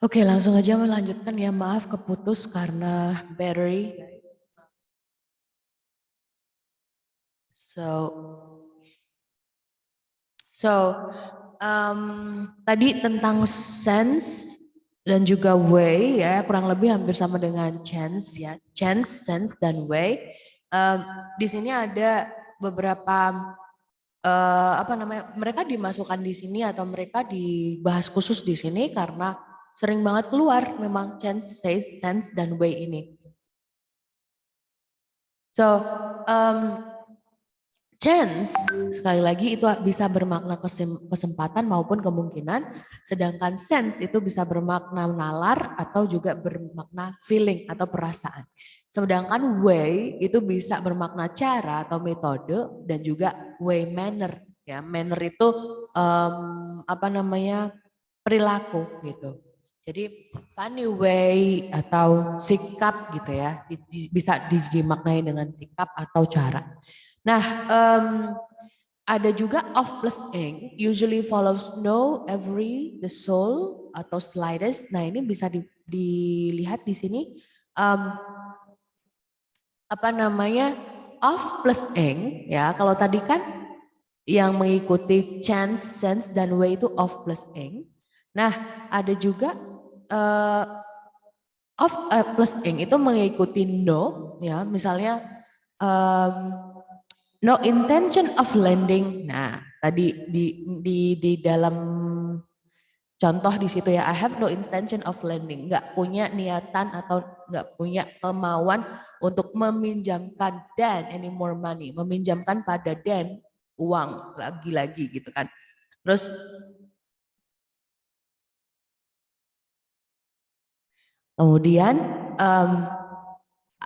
Oke, langsung aja melanjutkan ya. Maaf keputus karena battery. Tadi tentang sense dan juga way ya, kurang lebih hampir sama dengan chance ya. Chance, sense dan way. Um, di sini ada beberapa apa namanya? Mereka dimasukkan di sini atau mereka dibahas khusus di sini karena sering banget keluar memang chance, sense dan way ini. So, chance sekali lagi itu bisa bermakna kesempatan maupun kemungkinan, sedangkan sense itu bisa bermakna nalar atau juga bermakna feeling atau perasaan. Sedangkan way itu bisa bermakna cara atau metode dan juga way manner ya. Manner itu apa namanya perilaku gitu. Jadi funny way atau sikap gitu ya, bisa dimaknai dengan sikap atau cara. Nah, ada juga of plus ing, usually follows no, every, the soul, atau slightest. Nah ini bisa dilihat di sini. Apa namanya? Of plus ing, ya kalau tadi kan yang mengikuti chance, sense, dan way itu of plus ing. Nah ada juga of plus ing itu mengikuti no, ya misalnya no intention of lending. Nah, tadi di dalam contoh di situ ya, I have no intention of lending. Nggak punya niatan atau nggak punya kemauan untuk meminjamkan Dan any more money. Meminjamkan pada Dan uang lagi-lagi gitu kan. Terus kemudian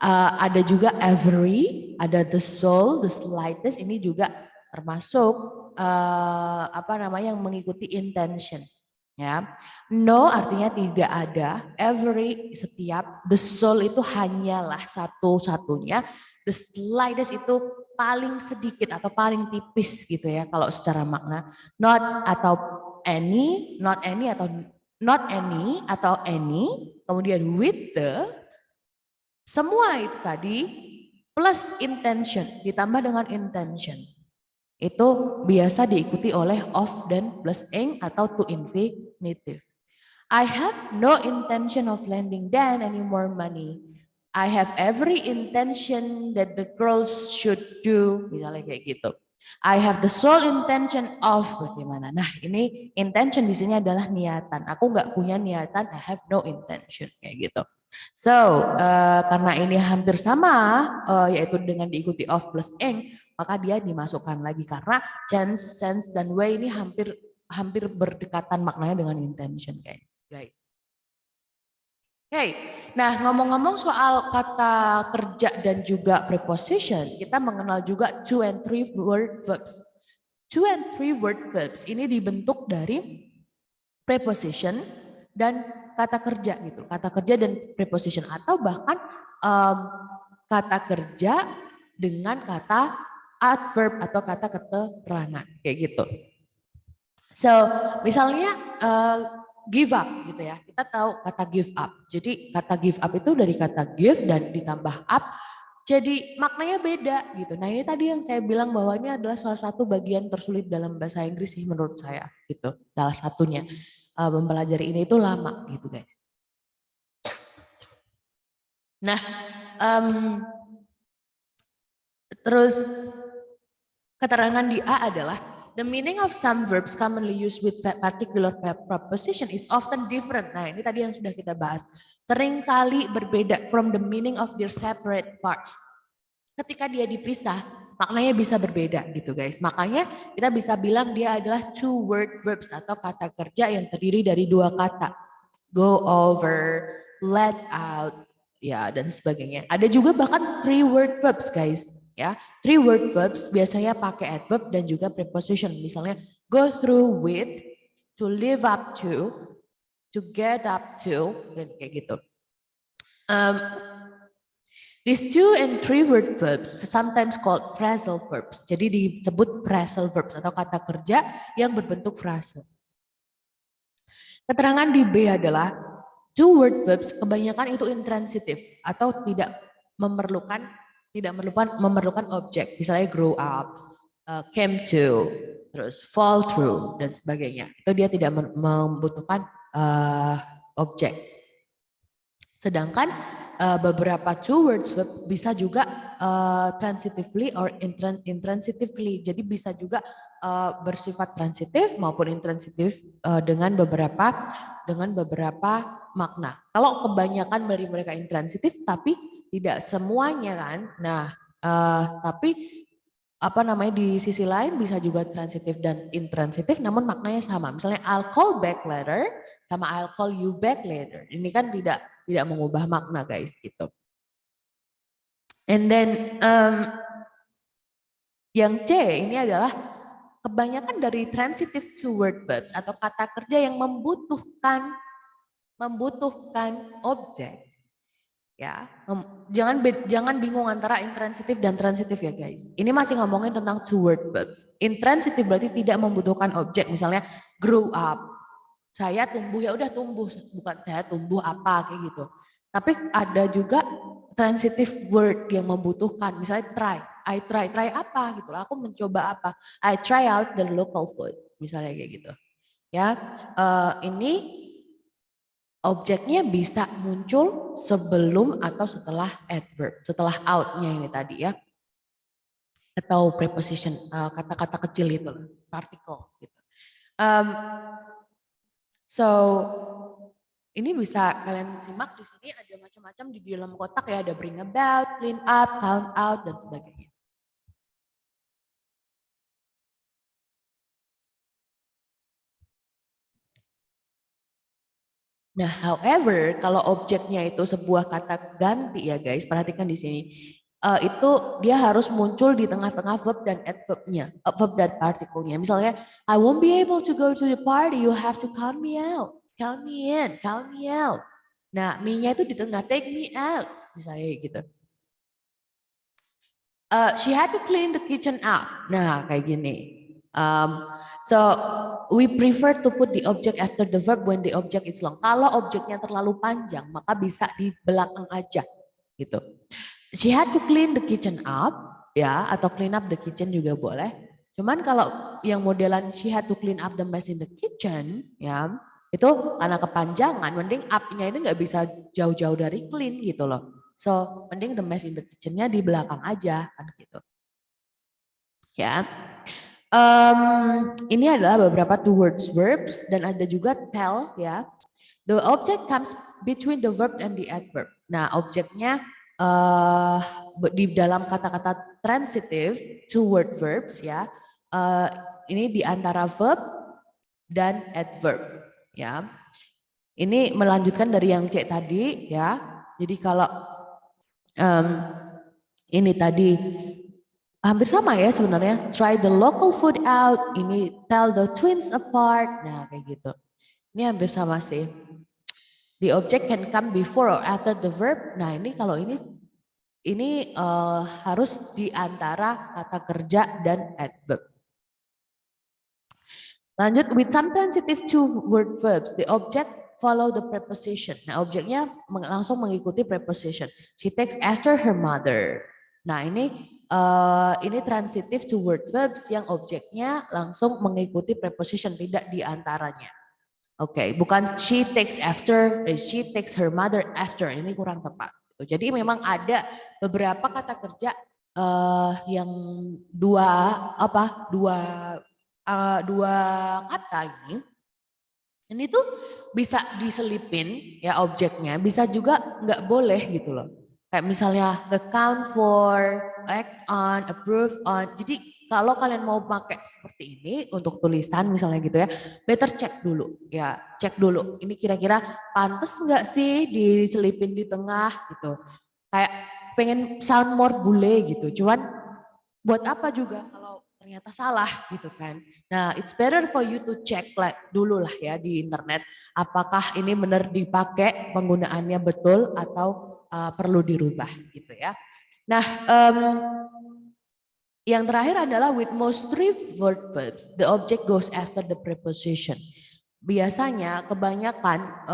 ada juga every, ada the soul, the slightest, ini juga termasuk apa namanya yang mengikuti intention. Ya, no artinya tidak ada, every setiap, the soul itu hanyalah satu-satunya, the slightest itu paling sedikit atau paling tipis gitu ya kalau secara makna, not atau any, not any atau not any atau any, kemudian with the, semua itu tadi plus intention, ditambah dengan intention. Itu biasa diikuti oleh of dan plus ing atau to infinitive. I have no intention of lending Dan any more money. I have every intention that the girls should do. Misalnya kayak gitu. I have the sole intention of bagaimana. Nah ini intention di sini adalah niatan. Aku nggak punya niatan. I have no intention kayak gitu. So karena ini hampir sama, yaitu dengan diikuti of plus ing, maka dia dimasukkan lagi karena chance, sense, dan way ini hampir berdekatan maknanya dengan intention guys. Oke, nah ngomong-ngomong soal kata kerja dan juga preposition, kita mengenal juga two and three word verbs. Two and three word verbs ini dibentuk dari preposition dan kata kerja gitu, kata kerja dan preposition atau bahkan kata kerja dengan kata adverb atau kata keterangan kayak gitu. So misalnya give up gitu ya, kita tahu kata give up. Jadi kata give up itu dari kata give dan ditambah up, jadi maknanya beda gitu. Nah ini tadi yang saya bilang bahwa ini adalah salah satu bagian tersulit dalam bahasa Inggris sih menurut saya gitu. Salah satunya mempelajari ini itu lama gitu guys. Nah terus keterangan di A adalah the meaning of some verbs commonly used with particular preposition is often different. Nah, ini tadi yang sudah kita bahas. Seringkali berbeda from the meaning of their separate parts. Ketika dia dipisah, maknanya bisa berbeda gitu guys. Makanya kita bisa bilang dia adalah two word verbs atau kata kerja yang terdiri dari dua kata. Go over, let out, ya dan sebagainya. Ada juga bahkan three word verbs guys. Ya, three word verbs biasanya pakai adverb dan juga preposition. Misalnya go through with, to live up to get up to, dan kayak gitu. These two and three word verbs sometimes called phrasal verbs. Jadi disebut phrasal verbs atau kata kerja yang berbentuk frase. Keterangan di B adalah two word verbs kebanyakan itu intransitif atau tidak memerlukan objek, misalnya grow up, came to, terus fall through dan sebagainya. Itu dia tidak membutuhkan objek. Sedangkan beberapa two words verb bisa juga transitively or intransitively. Jadi bisa juga bersifat transitif maupun intransitif dengan beberapa makna. Kalau kebanyakan dari mereka intransitif tapi tidak semuanya kan. Nah, tapi apa namanya di sisi lain bisa juga transitif dan intransitif namun maknanya sama. Misalnya I'll call back later sama I'll call you back later. Ini kan tidak mengubah makna guys gitu. And then yang C ini adalah kebanyakan dari transitive two word verbs atau kata kerja yang membutuhkan objek. Ya, jangan bingung antara intransitif dan transitif ya guys. Ini masih ngomongin tentang two word verbs. Intransitif berarti tidak membutuhkan objek, misalnya grow up. Saya tumbuh, ya udah tumbuh, bukan saya tumbuh apa kayak gitu. Tapi ada juga transitive word yang membutuhkan, misalnya try. I try apa gitu. Aku mencoba apa? I try out the local food, misalnya kayak gitu. Ya, ini objeknya bisa muncul sebelum atau setelah adverb, setelah out-nya ini tadi ya. Atau preposition, kata-kata kecil itu, particle gitu. So ini bisa kalian simak di sini ada macam-macam di dalam kotak ya, ada bring about, clean up, count out dan sebagainya. Nah, however, kalau objeknya itu sebuah kata ganti ya guys, perhatikan di sini. Itu dia harus muncul di tengah-tengah verb dan adverbnya, verb dan partikelnya. Misalnya, I won't be able to go to the party, you have to count me out, count me in, count me out. Nah, me-nya itu di tengah, take me out, misalnya gitu. She had to clean the kitchen up. Nah, kayak gini. So we prefer to put the object after the verb when the object is long. Kalau objeknya terlalu panjang, maka bisa di belakang aja, gitu. She had to clean the kitchen up, ya, atau clean up the kitchen juga boleh. Cuman kalau yang modelan she had to clean up the mess in the kitchen, ya, itu karena kepanjangan, mending up-nya itu nggak bisa jauh-jauh dari clean gitu loh. So mending the mess in the kitchen-nya di belakang aja, kan gitu. Ya. Ini adalah beberapa two words verbs dan ada juga tell ya. The object comes between the verb and the adverb. Nah, objeknya di dalam kata-kata transitive two word verbs ya. Ini di antara verb dan adverb ya. Ini melanjutkan dari yang C tadi ya. Jadi kalau ini tadi hampir sama ya sebenarnya. Try the local food out. Ini tell the twins apart. Nah kayak gitu. Ini hampir sama sih. The object can come before or after the verb. Nah ini kalau ini harus di antara kata kerja dan adverb. Lanjut, with some transitive two word verbs, the object follow the preposition. Nah objeknya langsung mengikuti preposition. She takes after her mother. Nah ini transitive two word verbs yang objeknya langsung mengikuti preposition, tidak di antaranya. Oke, bukan she takes after, she takes her mother after. Ini kurang tepat. Jadi memang ada beberapa kata kerja yang dua kata ini. Ini tuh bisa diselipin ya objeknya, bisa juga nggak boleh gitu loh. Kayak misalnya account for, act on, approve on. Jadi kalau kalian mau pakai seperti ini untuk tulisan misalnya gitu ya, better cek dulu ya, cek dulu. Ini kira-kira pantas nggak sih diselipin di tengah gitu. Kayak pengen sound more bule gitu, cuman buat apa juga kalau ternyata salah gitu kan. Nah, it's better for you to check dulu lah ya di internet apakah ini benar dipakai penggunaannya betul atau perlu dirubah gitu ya. Nah, yang terakhir adalah with most three word verbs, the object goes after the preposition. biasanya kebanyakan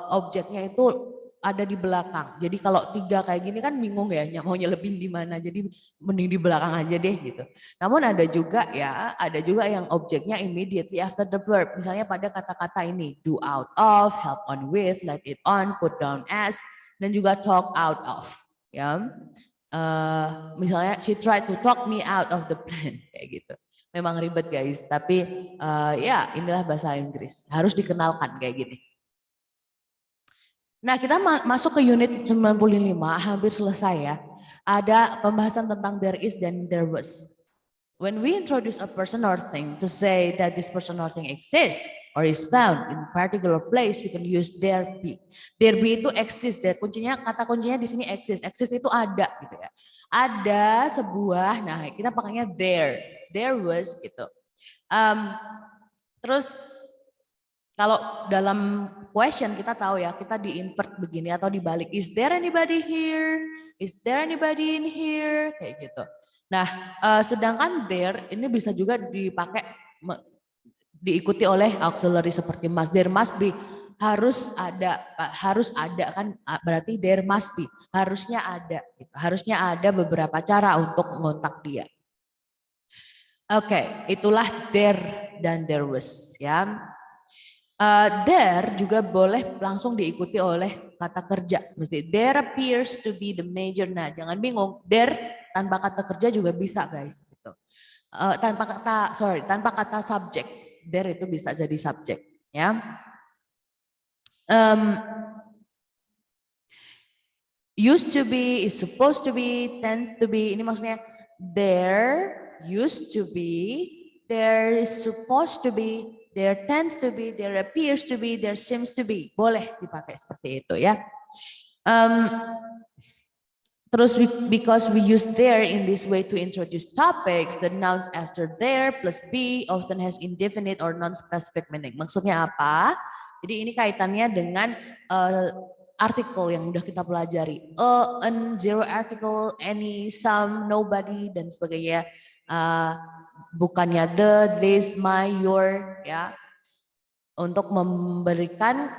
objeknya itu ada di belakang. Jadi kalau 3 kayak gini kan bingung ya, mau nyelebin di mana. Jadi mending di belakang aja deh gitu. Namun ada juga yang objeknya immediately after the verb. Misalnya pada kata-kata ini, do out of, help on with, let it on, put down as, dan juga talk out of. Ya, misalnya she tried to talk me out of the plan kayak gitu. Memang ribet guys, tapi ya inilah bahasa Inggris. Harus dikenalkan kayak gini. Nah, kita masuk ke unit 95, hampir selesai ya. Ada pembahasan tentang there is dan there was. When we introduce a person or thing to say that this person or thing exists or is found in particular place, we can use there be. There be itu exist, kata kuncinya di sini exist. Exist itu ada gitu ya. Ada sebuah, nah kita pakainya there was gitu. Terus kalau dalam question kita tahu ya, kita di invert begini atau dibalik. Is there anybody here? Is there anybody in here? Kayak gitu. Nah, sedangkan there ini bisa juga dipakai diikuti oleh auxiliary seperti must. There must be, harus ada kan, berarti there must be, harusnya ada. Gitu. Harusnya ada beberapa cara untuk mengontak dia. Oke, itulah there dan there was ya. There juga boleh langsung diikuti oleh kata kerja. Mesti there appears to be the major. Nah, jangan bingung. There tanpa kata kerja juga bisa, guys. Gitu. Tanpa kata subject. There itu bisa jadi subject. Ya. Used to be, is supposed to be, tends to be. Ini maksudnya there used to be, there is supposed to be, there tends to be, there appears to be, there seems to be. Boleh dipakai seperti itu ya. Terus because we use there in this way to introduce topics, the nouns after there plus be often has indefinite or non-specific meaning. Maksudnya apa? Jadi ini kaitannya dengan artikel yang udah kita pelajari. An, zero article, any, some, nobody, dan sebagainya. Bukannya the, this, my, your, ya. Untuk memberikan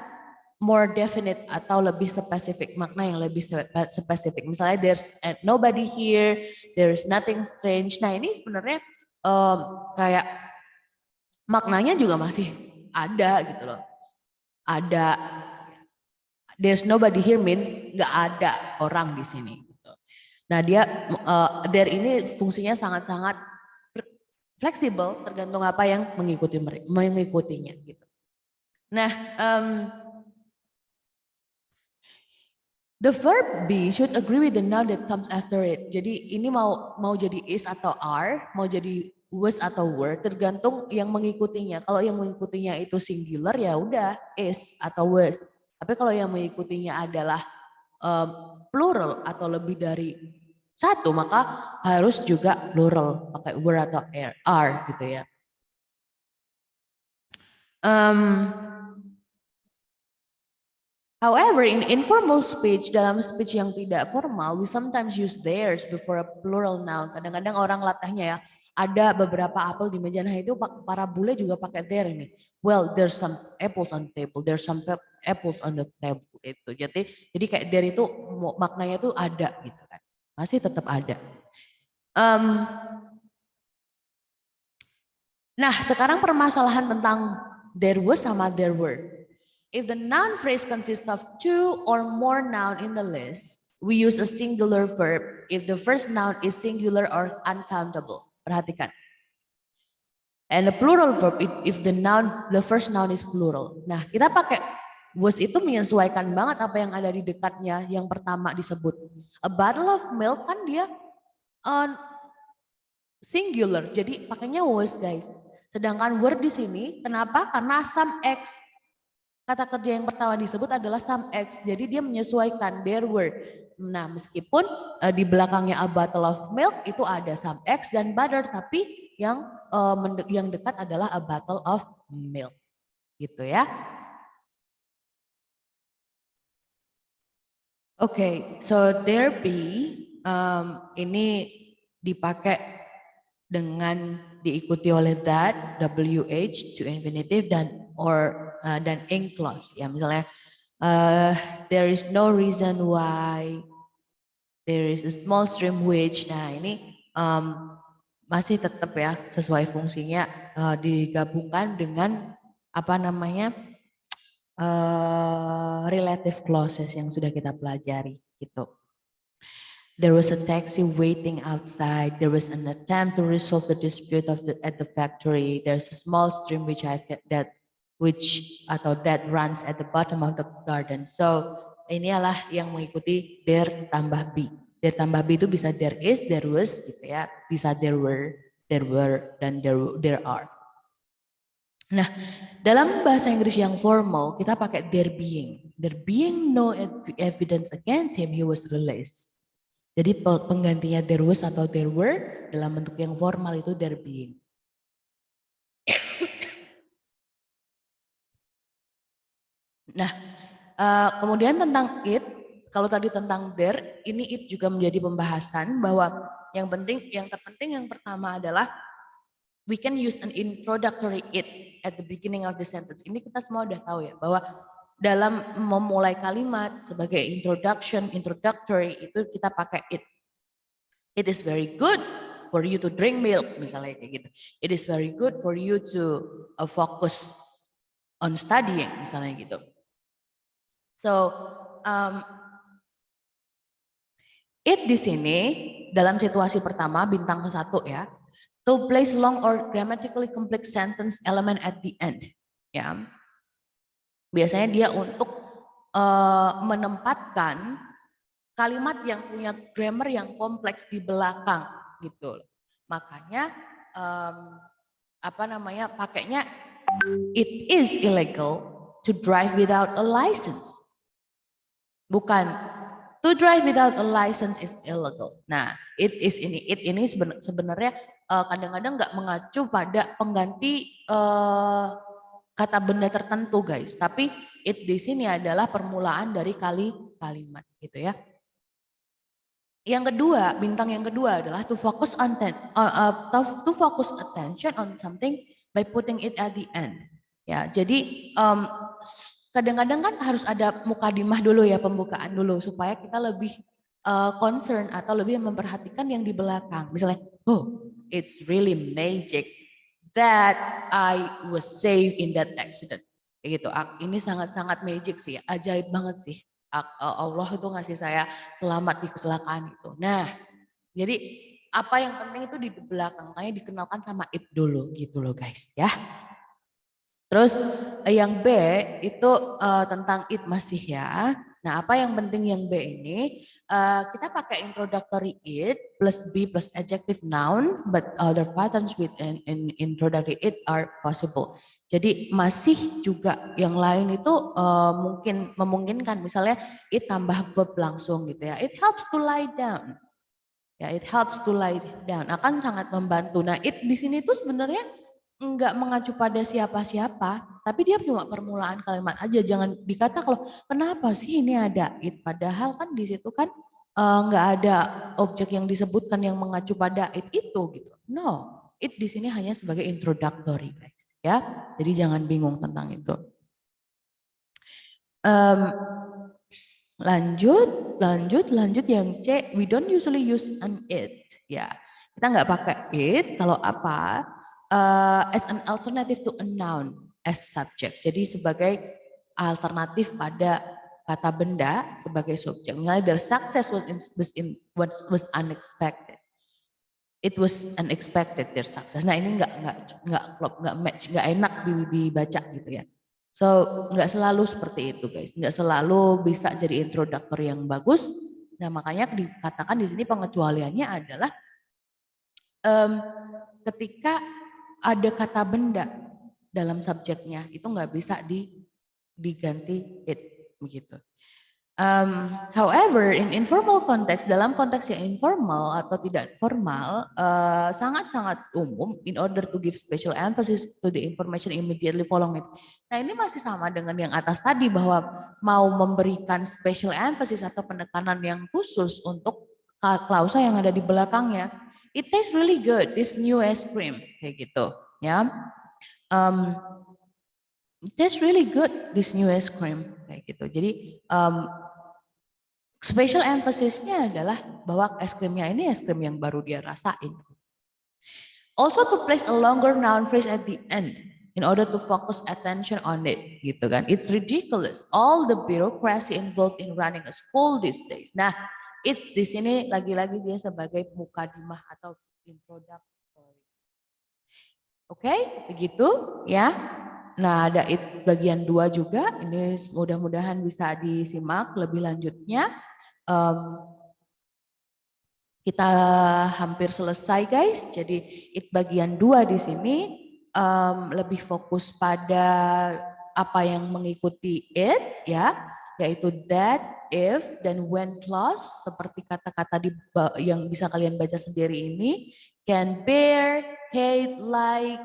more definite atau lebih spesifik, makna yang lebih spesifik. Misalnya there's nobody here, there's nothing strange. Nah ini sebenarnya kayak maknanya juga masih ada gitu loh. Ada, there's nobody here means nggak ada orang di sini. Gitu. Nah dia there ini fungsinya sangat-sangat fleksibel, tergantung apa yang mengikutinya. Gitu. Nah. The verb be should agree with the noun that comes after it. Jadi ini mau jadi is atau are, mau jadi was atau were, tergantung yang mengikutinya. Kalau yang mengikutinya itu singular ya udah is atau was. Tapi kalau yang mengikutinya adalah plural atau lebih dari satu, maka harus juga plural pakai were atau are gitu ya. However, in informal speech, dalam speech yang tidak formal, we sometimes use theirs before a plural noun. Kadang-kadang orang latahnya ya, ada beberapa apel di meja. Nah itu para bule juga pakai there ini. Well, there's some apples on the table. There's some apples on the table. Itu. Jadi kayak there itu maknanya itu ada gitu kan. Masih tetap ada. Nah, sekarang permasalahan tentang there was sama there were. If the noun phrase consists of two or more noun in the list, we use a singular verb if the first noun is singular or uncountable. Perhatikan. And a plural verb if the first noun is plural. Nah, kita pakai was itu menyesuaikan banget apa yang ada di dekatnya yang pertama disebut. A bottle of milk kan dia singular, jadi pakainya was, guys. Sedangkan were di sini, kenapa? Karena some X. Kata kerja yang pertama disebut adalah some X, jadi dia menyesuaikan there were. Nah, meskipun di belakangnya a bottle of milk itu ada some X dan butter, tapi yang dekat adalah a bottle of milk, gitu ya. Oke, so there be ini dipakai dengan diikuti oleh that, WH to infinitive dan or dan ing clause ya, misalnya there is no reason why there is a small stream which, nah ini masih tetap ya sesuai fungsinya digabungkan dengan apa namanya relative clauses yang sudah kita pelajari gitu. There was a taxi waiting outside. There was an attempt to resolve the dispute at the factory. There's a small stream that runs at the bottom of the garden. So ini adalah yang mengikuti there tambah be. There tambah be itu bisa there is, there was gitu ya. Bisa there were, dan there are. Nah, dalam bahasa Inggris yang formal kita pakai there being. There being no evidence against him, he was released. Jadi penggantinya there was atau there were dalam bentuk yang formal itu there being. Nah, kemudian tentang it, kalau tadi tentang there, ini it juga menjadi pembahasan bahwa yang terpenting yang pertama adalah we can use an introductory it at the beginning of the sentence. Ini kita semua udah tahu ya bahwa dalam memulai kalimat sebagai introductory itu kita pakai it. It is very good for you to drink milk, misalnya kayak gitu. It is very good for you to focus on studying, misalnya gitu. So, it di sini dalam situasi pertama bintang ke-1 ya, to place long or grammatically complex sentence element at the end, ya. Biasanya dia untuk menempatkan kalimat yang punya grammar yang kompleks di belakang gitu. Makanya pakainya it is illegal to drive without a license. Bukan to drive without a license is illegal. Nah, it ini sebenarnya kadang-kadang nggak mengacu pada pengganti kata benda tertentu, guys. Tapi it di sini adalah permulaan dari kalimat gitu ya. Yang kedua, bintang yang kedua adalah to focus attention on something by putting it at the end. Ya, jadi kadang-kadang kan harus ada mukadimah dulu ya, pembukaan dulu supaya kita lebih concern atau lebih memperhatikan yang di belakang. Misalnya, oh, it's really magic that I was saved in that accident. Gitu. Ini sangat-sangat magic sih, ajaib banget sih. Allah itu ngasih saya selamat di kecelakaan itu. Nah, jadi apa yang penting itu di belakang, makanya dikenalkan sama it dulu gitu loh guys ya. Terus yang B itu tentang it masih ya. Nah, apa yang penting yang B ini kita pakai introductory it plus be plus adjective noun, but other patterns with in introductory it are possible. Jadi masih juga yang lain itu mungkin memungkinkan, misalnya it tambah verb langsung gitu ya. It helps to lie down. Ya, it helps to lie down. Akan sangat membantu. Nah, it di sini tuh sebenarnya enggak mengacu pada siapa-siapa, tapi dia cuma permulaan kalimat aja. Jangan dikata kalau kenapa sih ini ada it, padahal kan di situ kan enggak ada objek yang disebutkan yang mengacu pada it itu gitu. No, it di sini hanya sebagai introductory guys, ya. Jadi jangan bingung tentang itu. Lanjut yang C, we don't usually use an it, ya. Kita nggak pakai it kalau apa? As an alternative to a noun as subject. Jadi sebagai alternatif pada kata benda sebagai subjek. Misalnya their success was unexpected. It was unexpected their success. Nah ini nggak match, nggak enak dibaca gitu ya. So nggak selalu seperti itu guys, nggak selalu bisa jadi introductor yang bagus. Nah makanya dikatakan di sini pengecualiannya adalah ketika ada kata benda dalam subjeknya itu nggak bisa diganti it begitu. However, in informal context, dalam konteks yang informal atau tidak formal, sangat-sangat umum in order to give special emphasis to the information immediately following it. Nah ini masih sama dengan yang atas tadi bahwa mau memberikan special emphasis atau penekanan yang khusus untuk klausa yang ada di belakangnya. It tastes really good, this new ice cream, kayak gitu, ya. That's really good, this new ice cream kayak gitu. Jadi special emphasis-nya adalah bahwa es krimnya ini es krim yang baru dia rasain. Also to place a longer noun phrase at the end in order to focus attention on it, gitu kan. It's ridiculous all the bureaucracy involved in running a school these days. Nah, it's di sini lagi-lagi dia sebagai mukadimah atau introductory. Oke, begitu ya. Nah, ada bagian 2 juga. Ini mudah-mudahan bisa disimak lebih lanjutnya. Kita hampir selesai guys. Jadi bagian 2 di sini lebih fokus pada apa yang mengikuti it ya, yaitu that, if, dan when clause seperti kata-kata yang bisa kalian baca sendiri ini. Can bear, hate, like,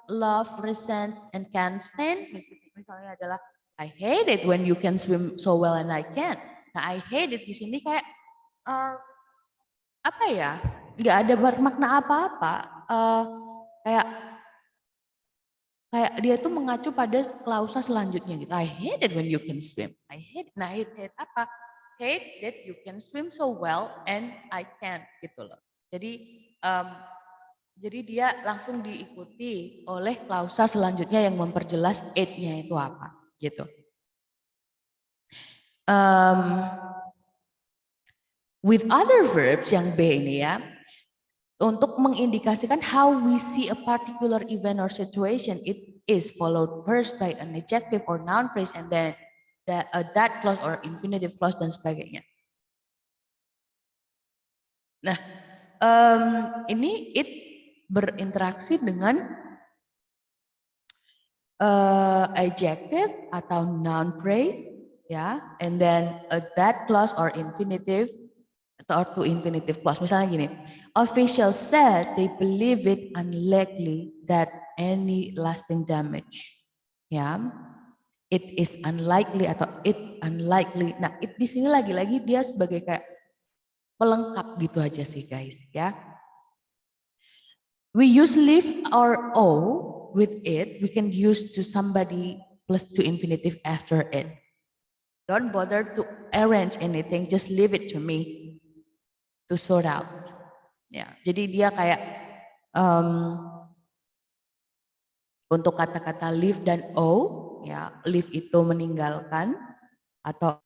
love, resent, and can stand. Misalnya adalah I hate it when you can swim so well and I can't. Nah, I hate it di sini kayak apa ya? Nggak ada bermakna apa-apa. Kayak dia tuh mengacu pada klausa selanjutnya gitu. I hate it when you can swim. I hate. Nah, hate apa? Hate that you can swim so well and I can't gitu loh. Jadi dia langsung diikuti oleh klausa selanjutnya yang memperjelas it-nya itu apa gitu. With other verbs yang B ini ya, untuk mengindikasikan how we see a particular event or situation, it is followed first by an adjective or noun phrase and then that clause or infinitive clause dan sebagainya. Nah, ini it berinteraksi dengan adjective atau noun phrase ya, and then that clause or infinitive or to infinitive clause. Misalnya gini, officials said they believe it unlikely that any lasting damage. Ya, it is unlikely atau it unlikely. Nah, it di sini lagi-lagi dia sebagai kayak pelengkap gitu aja sih guys ya. We use live or o with it. We can use to somebody plus to infinitive after it. Don't bother to arrange anything, just leave it to me to sort out. Ya, jadi dia kayak untuk kata-kata leave dan o, ya, leave itu meninggalkan atau